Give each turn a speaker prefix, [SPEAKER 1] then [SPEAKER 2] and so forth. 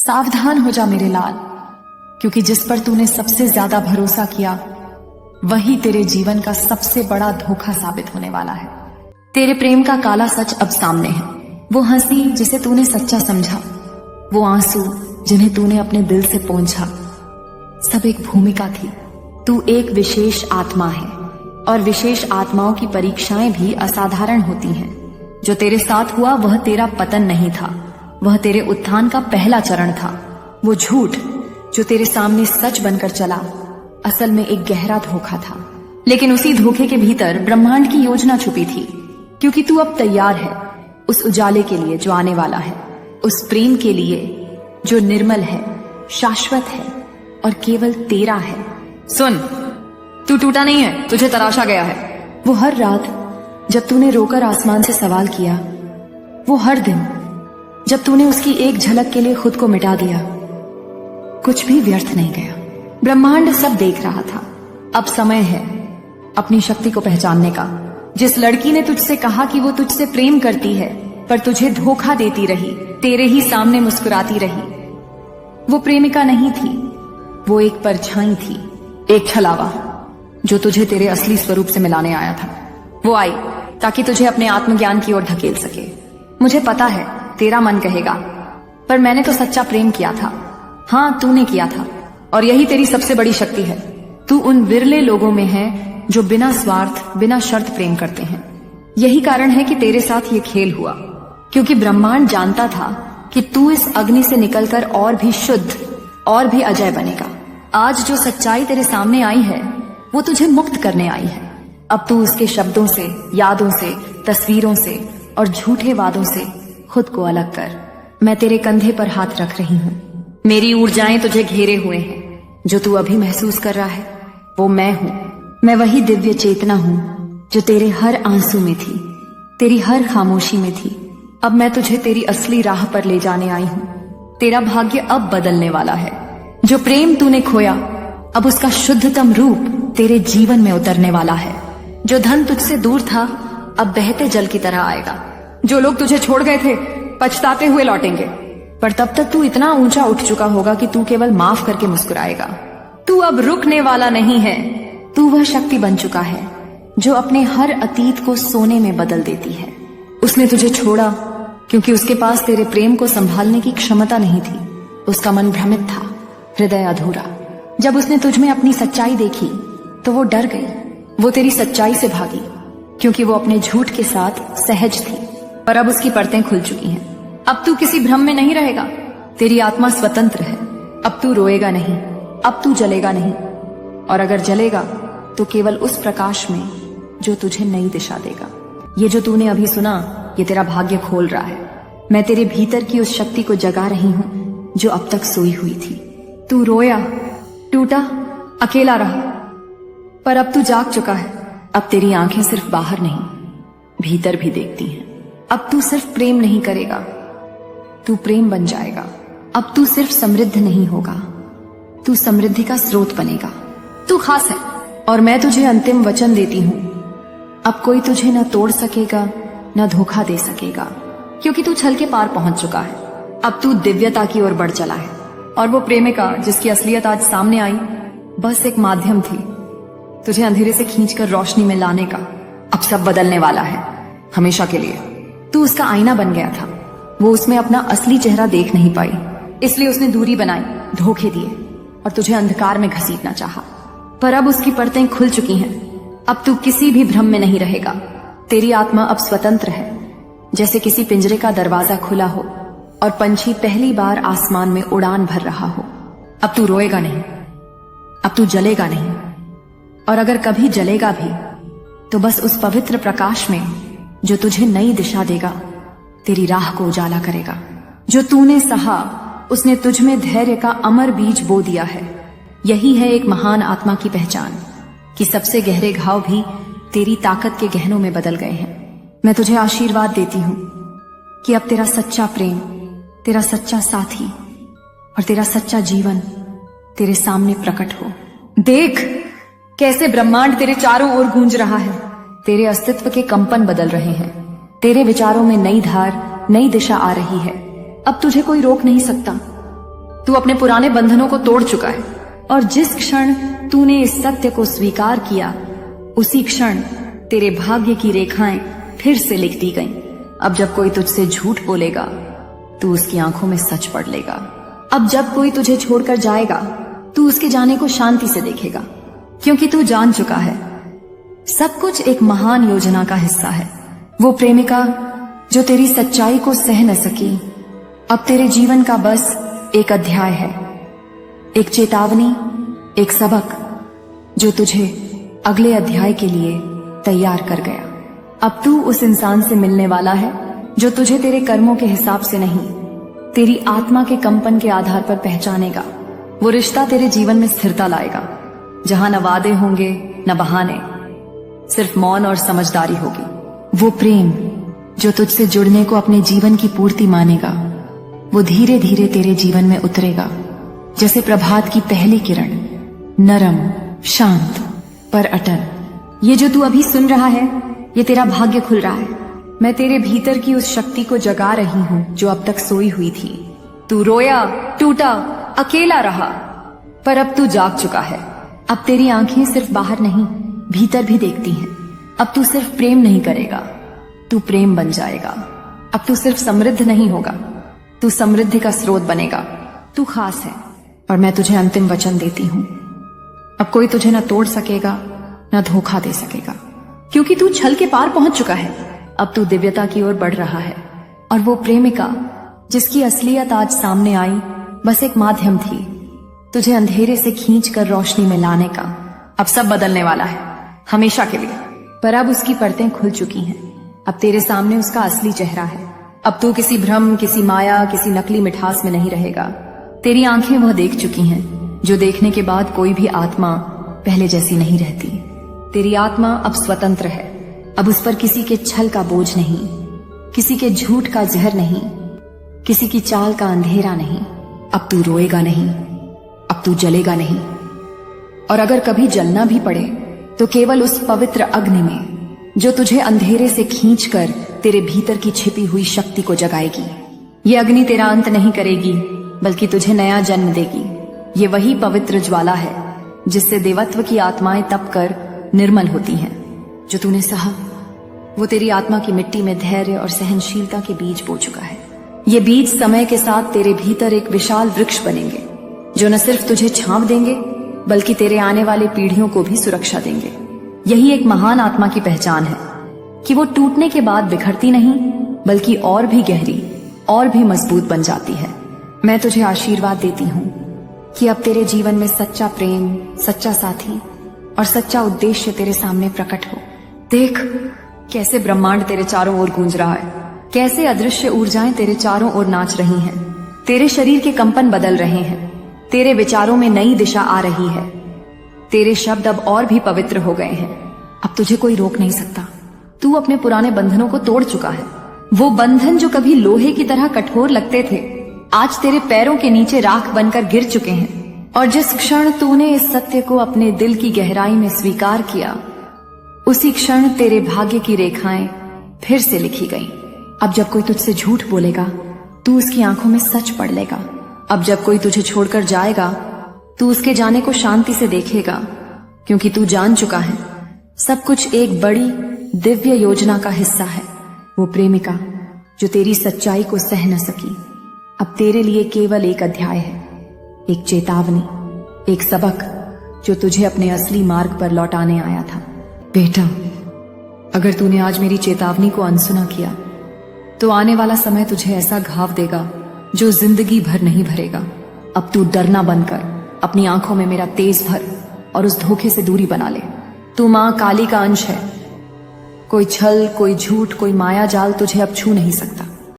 [SPEAKER 1] सावधान हो जा मेरे लाल, क्योंकि जिस पर तूने सबसे ज्यादा भरोसा किया वही तेरे जीवन का सबसे बड़ा धोखा साबित होने वाला है। तेरे प्रेम का काला सच अब सामने है। वो हंसी जिसे तूने सच्चा समझा, वो आंसू जिन्हें तूने अपने दिल से पोंछा, सब एक भूमिका थी। तू एक विशेष आत्मा है और विशेष आत्माओं की परीक्षाएं भी असाधारण होती हैं। जो तेरे साथ हुआ वह तेरा पतन नहीं था, वह तेरे उत्थान का पहला चरण था। वो झूठ जो तेरे सामने सच बनकर चला असल में एक गहरा धोखा था। लेकिन उसी धोखे के भीतर ब्रह्मांड की योजना छुपी थी, क्योंकि तू अब तैयार है उस उजाले के लिए जो आने वाला है, उस प्रेम के लिए जो निर्मल है, शाश्वत है और केवल तेरा है।
[SPEAKER 2] सुन, तू टूटा नहीं है, तुझे तराशा गया है।
[SPEAKER 1] वो हर रात जब तूने रोकर आसमान से सवाल किया, वो हर दिन जब तूने उसकी एक झलक के लिए खुद को मिटा दिया, कुछ भी व्यर्थ नहीं गया। ब्रह्मांड सब देख रहा था। अब समय है अपनी शक्ति को पहचानने का। जिस लड़की ने तुझसे कहा कि वो तुझसे प्रेम करती है पर तुझे धोखा देती रही, तेरे ही सामने मुस्कुराती रही, वो प्रेमिका नहीं थी, वो एक परछाई थी, एक छलावा जो तुझे तेरे असली स्वरूप से मिलाने आया था। वो आई ताकि तुझे अपने आत्मज्ञान की ओर धकेल सके। मुझे पता है तेरा मन कहेगा, पर मैंने तो सच्चा प्रेम किया था। हाँ, तूने किया था, और यही तेरी सबसे बड़ी शक्ति है। तू उन विरले लोगों में है जो बिना स्वार्थ, बिना शर्त प्रेम करते हैं। यही कारण है कि तेरे साथ ये खेल हुआ, क्योंकि ब्रह्मांड जानता था कि तू इस अग्नि से निकलकर और भी शुद्ध और भी अजय बनेगा। आज जो सच्चाई तेरे सामने आई है वो तुझे मुक्त करने आई है। अब तू उसके शब्दों से, यादों से, तस्वीरों से और झूठे वादों से खुद को अलग कर। मैं तेरे कंधे पर हाथ रख रही हूँ। मेरी ऊर्जाएं तुझे घेरे हुए हैं। जो तू अभी महसूस कर रहा है वो मैं हूँ। मैं वही दिव्य चेतना हूँ जो तेरे हर आंसू में थी, तेरी हर खामोशी में थी। अब मैं तुझे तेरी असली राह पर ले जाने आई हूँ। तेरा भाग्य अब बदलने वाला है। जो प्रेम तूने खोया, अब उसका शुद्धतम रूप तेरे जीवन में उतरने वाला है। जो धन तुझसे दूर था अब बहते जल की तरह आएगा। जो लोग तुझे छोड़ गए थे पछताते हुए लौटेंगे, पर तब तक तू इतना ऊंचा उठ चुका होगा कि तू केवल माफ करके मुस्कुराएगा। तू अब रुकने वाला नहीं है। तू वह शक्ति बन चुका है जो अपने हर अतीत को सोने में बदल देती है। उसने तुझे छोड़ा क्योंकि उसके पास तेरे प्रेम को संभालने की क्षमता नहीं थी। उसका मन भ्रमित था, हृदय अधूरा। जब उसने तुझमें अपनी सच्चाई देखी तो वो डर गई। वो तेरी सच्चाई से भागी क्योंकि वो अपने झूठ के साथ सहज थी। पर अब उसकी परतें खुल चुकी हैं। अब तू किसी भ्रम में नहीं रहेगा। तेरी आत्मा स्वतंत्र है। अब तू रोएगा नहीं, अब तू जलेगा नहीं, और अगर जलेगा तो केवल उस प्रकाश में जो तुझे नई दिशा देगा। ये जो तूने अभी सुना, ये तेरा भाग्य खोल रहा है। मैं तेरे भीतर की उस शक्ति को जगा रही हूँ जो अब तक सोई हुई थी। तू रोया, टूटा, अकेला रहा, पर अब तू जाग चुका है। अब तेरी आंखें सिर्फ बाहर नहीं, भीतर भी देखती हैं। अब तू सिर्फ प्रेम नहीं करेगा, तू प्रेम बन जाएगा। अब तू सिर्फ समृद्ध नहीं होगा, तू समृद्धि का स्रोत बनेगा। तू खास है और मैं तुझे अंतिम वचन देती हूँ, अब कोई तुझे न तोड़ सकेगा न धोखा दे सकेगा, क्योंकि तू छल के पार पहुंच चुका है। अब तू दिव्यता की ओर बढ़ चला है, और वो प्रेमिका जिसकी असलियत आज सामने आई बस एक माध्यम थी तुझे अंधेरे से खींचकर रोशनी में लाने का। अब सब बदलने वाला है, हमेशा के लिए। तू उसका आईना बन गया था। वो उसमें अपना असली चेहरा देख नहीं पाई, इसलिए उसने दूरी बनाई, धोखे दिए और तुझे अंधकार में घसीटना चाहा। पर अब उसकी परतें खुल चुकी हैं। अब तू किसी भी भ्रम में नहीं रहेगा। तेरी आत्मा अब स्वतंत्र है, जैसे किसी पिंजरे का दरवाजा खुला हो और पंछी पहली बार आसमान में उड़ान भर रहा हो। अब तू रोएगा नहीं, अब तू जलेगा नहीं, और अगर कभी जलेगा भी तो बस उस पवित्र प्रकाश में जो तुझे नई दिशा देगा, तेरी राह को उजाला करेगा। जो तूने सहा उसने तुझमें धैर्य का अमर बीज बो दिया है। यही है एक महान आत्मा की पहचान, कि सबसे गहरे घाव भी तेरी ताकत के गहनों में बदल गए हैं। मैं तुझे आशीर्वाद देती हूँ कि अब तेरा सच्चा प्रेम, तेरा सच्चा साथी और तेरा सच्चा जीवन तेरे सामने प्रकट हो। देख कैसे ब्रह्मांड तेरे चारों ओर गूंज रहा है। तेरे अस्तित्व के कंपन बदल रहे हैं। तेरे विचारों में नई धार, नई दिशा आ रही है। अब तुझे कोई रोक नहीं सकता। तू अपने पुराने बंधनों को तोड़ चुका है और जिस क्षण तूने इस सत्य को स्वीकार किया उसी क्षण तेरे भाग्य की रेखाएं फिर से लिख दी गईं। अब जब कोई तुझसे झूठ बोलेगा तू उसकी आंखों में सच पढ़ लेगा। अब जब कोई तुझे छोड़कर जाएगा तू उसके जाने को शांति से देखेगा, क्योंकि तू जान चुका है सब कुछ एक महान योजना का हिस्सा है। वो प्रेमिका जो तेरी सच्चाई को सह न सकी अब तेरे जीवन का बस एक अध्याय है, एक चेतावनी, एक सबक जो तुझे अगले अध्याय के लिए तैयार कर गया। अब तू उस इंसान से मिलने वाला है जो तुझे तेरे कर्मों के हिसाब से नहीं, तेरी आत्मा के कंपन के आधार पर पहचानेगा। वो रिश्ता तेरे जीवन में स्थिरता लाएगा, जहां न वादे होंगे न बहाने, सिर्फ मौन और समझदारी होगी। वो प्रेम जो तुझसे जुड़ने को अपने जीवन की पूर्ति मानेगा, वो धीरे धीरे तेरे जीवन में उतरेगा जैसे प्रभात की पहली किरण, नरम, शांत पर अटल। ये जो तू अभी सुन रहा है ये तेरा भाग्य खुल रहा है। मैं तेरे भीतर की उस शक्ति को जगा रही हूँ जो अब तक सोई हुई थी। तू रोया, टूटा, अकेला रहा, पर अब तू जाग चुका है। अब तेरी आंखें सिर्फ बाहर नहीं भीतर भी देखती हैं। अब तू सिर्फ प्रेम नहीं करेगा, तू प्रेम बन जाएगा। अब तू सिर्फ समृद्ध नहीं होगा, तू समृद्धि का स्रोत बनेगा। तू खास है और मैं तुझे अंतिम वचन देती हूँ, अब कोई तुझे न तोड़ सकेगा न धोखा दे सकेगा, क्योंकि तू छल के पार पहुंच चुका है। अब तू दिव्यता की ओर बढ़ रहा है और वो प्रेमिका जिसकी असलियत आज सामने आई बस एक माध्यम थी, तुझे अंधेरे से खींचकर रोशनी में लाने का। अब सब बदलने वाला है हमेशा के लिए, पर अब उसकी परतें खुल चुकी हैं। अब तेरे सामने उसका असली चेहरा है। अब तू किसी भ्रम, किसी माया, किसी नकली मिठास में नहीं रहेगा। तेरी आंखें वह देख चुकी हैं जो देखने के बाद कोई भी आत्मा पहले जैसी नहीं रहती। तेरी आत्मा अब स्वतंत्र है। अब उस पर किसी के छल का बोझ नहीं, किसी के झूठ का जहर नहीं, किसी की चाल का अंधेरा नहीं। अब तू रोएगा नहीं, अब तू जलेगा नहीं, और अगर कभी जलना भी पड़े तो केवल उस पवित्र अग्नि में जो तुझे अंधेरे से खींचकर तेरे भीतर की छिपी हुई शक्ति को जगाएगी। ये अग्नि तेरा अंत नहीं करेगी बल्कि तुझे नया जन्म देगी। ये वही पवित्र ज्वाला है जिससे देवत्व की आत्माएं तप कर निर्मल होती हैं। जो तूने सहा वो तेरी आत्मा की मिट्टी में धैर्य और सहनशीलता के बीज बो चुका है। ये बीज समय के साथ तेरे भीतर एक विशाल वृक्ष बनेंगे जो न सिर्फ तुझे छांव देंगे बल्कि तेरे आने वाले पीढ़ियों को भी सुरक्षा देंगे। यही एक महान आत्मा की पहचान है कि वो टूटने के बाद बिखरती नहीं बल्कि और भी गहरी और भी मजबूत बन जाती है। मैं तुझे आशीर्वाद देती हूँ कि अब तेरे जीवन में सच्चा प्रेम, सच्चा साथी और सच्चा उद्देश्य तेरे सामने प्रकट हो। देख कैसे ब्रह्मांड तेरे चारों ओर गूंज रहा है, कैसे अदृश्य ऊर्जाएं तेरे चारों ओर नाच रही हैं। तेरे शरीर के कंपन बदल रहे हैं, तेरे विचारों में नई दिशा आ रही है। तेरे शब्द अब और भी पवित्र हो गए हैं। अब तुझे कोई रोक नहीं सकता। तू अपने पुराने बंधनों को तोड़ चुका है। वो बंधन जो कभी लोहे की तरह कठोर लगते थे आज तेरे पैरों के नीचे राख बनकर गिर चुके हैं। और जिस क्षण तूने इस सत्य को अपने दिल की गहराई में स्वीकार किया उसी क्षण तेरे भाग्य की रेखाएं फिर से लिखी गईं। अब जब कोई तुझसे झूठ बोलेगा तू उसकी आंखों में सच पढ़ लेगा। अब जब कोई तुझे छोड़कर जाएगा तू उसके जाने को शांति से देखेगा, क्योंकि तू जान चुका है सब कुछ एक बड़ी दिव्य योजना का हिस्सा है। वो प्रेमिका जो तेरी सच्चाई को सह न सकी अब तेरे लिए केवल एक अध्याय है, एक चेतावनी, एक सबक जो तुझे अपने असली मार्ग पर लौटाने आया था। बेटा, अगर तूने आज मेरी चेतावनी को अनसुना किया तो आने वाला समय तुझे ऐसा घाव देगा जो जिंदगी भर नहीं भरेगा। अब तू डरना बंद कर, अपनी आंखों में मेरा तेज भर और उस धोखे से दूरी बना ले। तू मां काली का अंश है। कोई छल, कोई झूठ, कोई माया जाल तुझे अब छू नहीं सकता।